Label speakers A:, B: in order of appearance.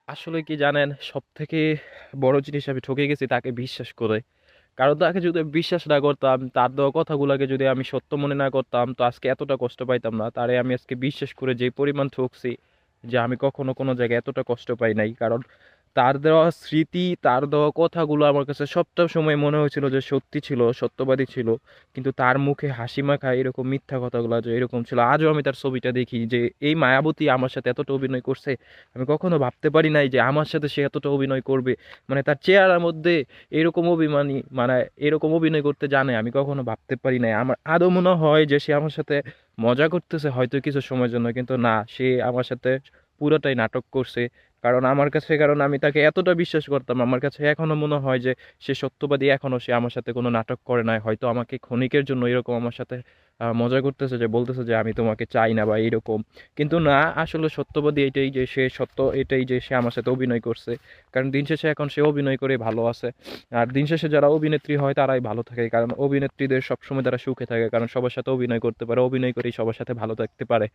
A: আসলে কি জানেন, সবথেকে বড় জিনিস আমি ঠকে গেছি তাকে বিশ্বাস করে। কারণ তাকে যদি আমি বিশ্বাস না করতাম, তার দেওয়া কথাগুলোকে যদি আমি সত্য মনে না করতাম, তো আজকে এতটা কষ্ট পাইতাম না। তারে আমি আজকে বিশ্বাস করে যে পরিমাণ ঠকছি, যে আমি কখনো কোনো জায়গায় এতটা কষ্ট পাই নাই। কারণ তার দেওয়া স্মৃতি, তার দেওয়া কথাগুলো আমার কাছে সবটা সময় মনে হয়েছিল যে সত্যি ছিল, সত্যবাদী ছিল। কিন্তু তার মুখে হাসি মাখা এরকম মিথ্যা কথাগুলো যে এরকম ছিল, আজও আমি তার ছবিটা দেখি যে এই মায়াবতী আমার সাথে এতটা অভিনয় করছে। আমি কখনো ভাবতে পারি নাই যে আমার সাথে সে এতটা অভিনয় করবে। মানে তার চেহারার মধ্যে এরকম অভিমানী, মানে এরকম অভিনয় করতে জানে, আমি কখনো ভাবতে পারি নাই। আমার আদৌ মনে হয় যে সে আমার সাথে মজা করতেছে হয়তো কিছু সময়ের জন্য, কিন্তু না, সে আমার সাথে পুরোটাই নাটক করছে। কারণ আমার কাছে, কারণ আমি তাকে এতটা বিশ্বাস করতাম, আমার কাছে এখনো মনে হয় যে সে সত্যবাদী। এখনো সে আমার সাথে কোনো নাটক করে নাই, হয়তো আমাকে ক্ষণিকের জন্য এরকম আমার সাথে মজা করতেছে, যে বলতেছে যে আমি তোমাকে চাই না বা এরকম। কিন্তু না, আসলে সত্যবাদী এটাই যে সে সত্য, এটাই যে সে আমার সাথে অভিনয় করছে। কারণ দিন শেষে এখন সে অভিনয় করে ভালো আছে। আর দিন শেষে যারা অভিনেত্রী হয় তারাই ভালো থাকে, কারণ অভিনেত্রীদের সবসময় তারা সুখে থাকে, কারণ সবার সাথে অভিনয় করতে পারে, অভিনয় করেই সবার সাথে ভালো থাকতে পারে।